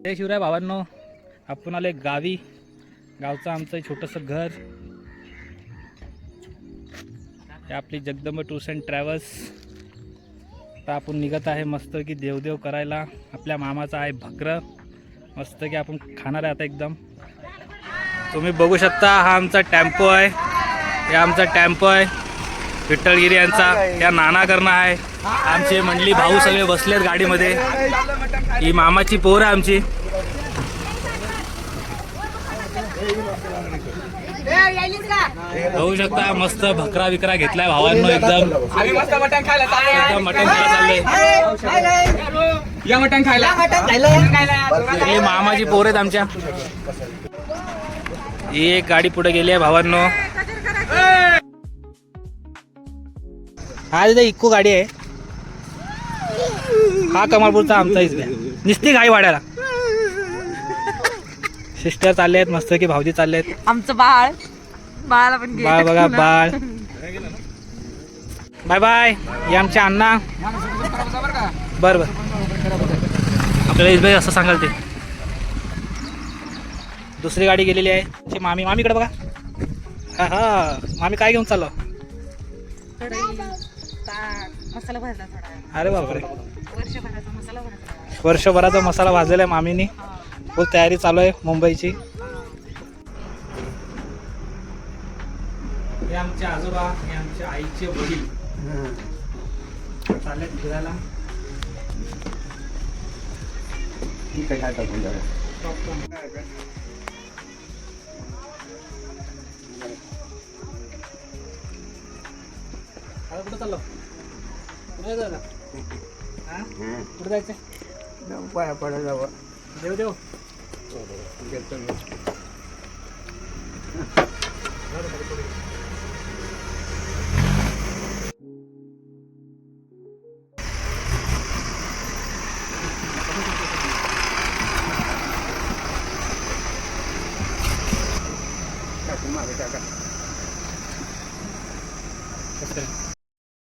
जय शिवराय भावांनो, आपण आले गावी. गावचं आमचं छोटंसं घर. हे आपली जगदंब टूर्स अँड ट्रॅव्हल्स. तर आपण निघत आहे मस्त की देवदेव करायला. आपल्या मामाचा आहे भकर, मस्त की आपण खाणार आहे आता एकदम. तुम्ही बघू शकता, हा आमचा टेम्पो आहे. हे आमचा टेम्पो आहे विठ्ठलगिरी यांचा. या नाना करणं आहे. आमचे मंडळी भाऊ सगळे बसलेत गाडीमध्ये. ही मामाची पोर आहे आमची. बघू शकता मस्त भकरा विकरा घेतलाय भावांनो. एकदम मटण खायला चाललंय. मामाची पोर आहेत आमच्या. ही एक गाडी पुढे गेली आहे भावांनो. हा तिथे इक्को गाडी आहे. हा कमालपूरचा आमचा निस्ती गाई वाड्याला. सिस्टर चालले आहेत मस्त की. भाऊजी चालले आहेत. आमचं बाळाला पण बाळ बघा बाळ. Bye bye. हे आमचे अण्णा. बर बर आपल्याला इसबाई असं सांगाल ते. दुसरी गाडी गेलेली आहे. मामी मामीकडे बघा. हा हा मामी काय घेऊन चाललो? मसाला भाजला थोडा. अरे बापरे, वर्षभराचा मसाला भाजला. वर्षभराचा मसाला भाजलेला आहे मामीनी. फुल तयारी चालू आहे मुंबईची. हे आमचे आजोबा, हे आमच्या आईचे वडील चालले फिरायला. कुठं चाललो? कुठे जायला? हा कुठं जायचं? पाया पडा जावं. देव देव.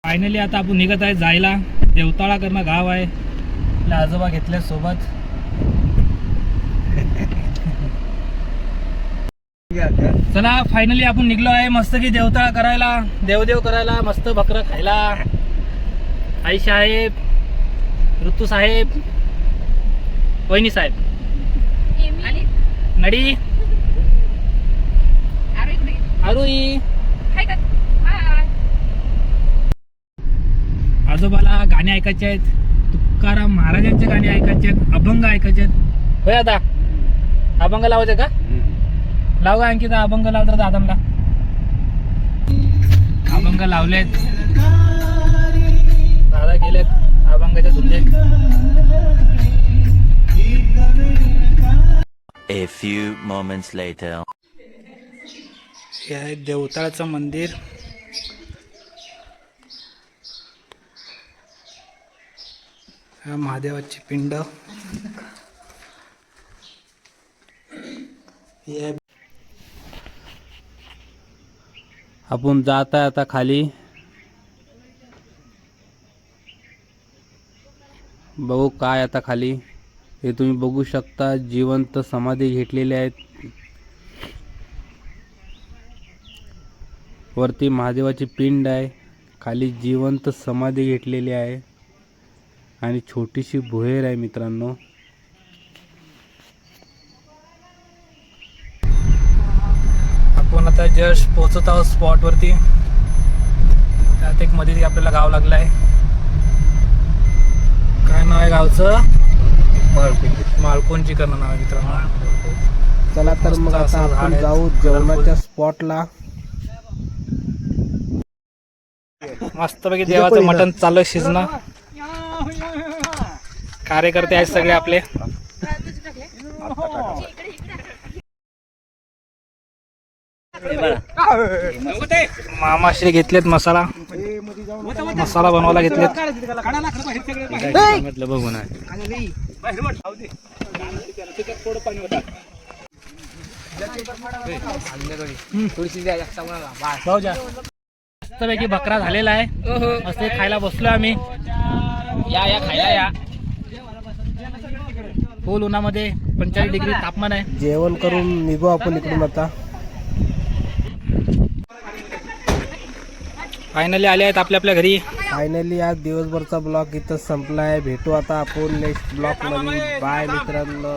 फायनली आता आपण निघत आहे जायला. देवताळा करणं गाव आहे. आपल्या आजोबा घेतले सोबत. चला फायनली आपण निघलो आहे मस्त की देवताळा करायला, देवदेव करायला, मस्त बकरं खायला. आई साहेब, ऋतू साहेब, वहिनी साहेब, नडी, आरुई. आजोबाला गाणे ऐकायचे आहेत. तुकाराम महाराजांचे गाणे ऐकायचे आहेत. अभंग ऐकायचे आहेत. होय आता अभंग लावायचे का? लाव का आणखी अभंग लाव तर दादांना. अभंग लावलेत. दादा गेलेत अभंगाच्या धुंदेत. A few moments later. हे आहे देवताळाचं मंदिर. हा महादेवाची पिंड. आपण जात आहे आता खाली. बघू काय आता खाली. हे तुम्ही बघू शकता जिवंत समाधी घेतलेले आहेत. वरती महादेवाची पिंड आहे, खाली जिवंत समाधी घेतलेली आहे आणि छोटीशी भुहेर आहे मित्रांनो. आपण आता जस्ट पोहोचत आहोत स्पॉट वरती. त्यात एक मध्ये आपल्याला गाव लागलं आहे. काय नाव आहे गावचं? माळकोणची करणं नाव आहे मित्रांनो. चला तर मग आता आपण जाऊ जेवणाच्या स्पॉटला. मस्तपैकी देवाचं मटण चालू आहे शिजणं. कार्यकर्ते आहेत सगळे आपले. मामाश्री घेतलेत मसाला बनवायला घेतलेत. बघून मस्तपैकी बकरा झालेला आहे. मस्त खायला बसलो आम्ही. या या खायला या. फुल उन्हामध्ये 45 डिग्री तापमान आहे. जेवण करून निघू आपण इकडून आता. फायनली आले आहेत आपल्या आपल्या घरी. फायनली आज दिवसभरचा ब्लॉग इथं संपला आहे. भेटू आता आपण नेक्स्ट ब्लॉग मध्ये. बाय मित्रांनो.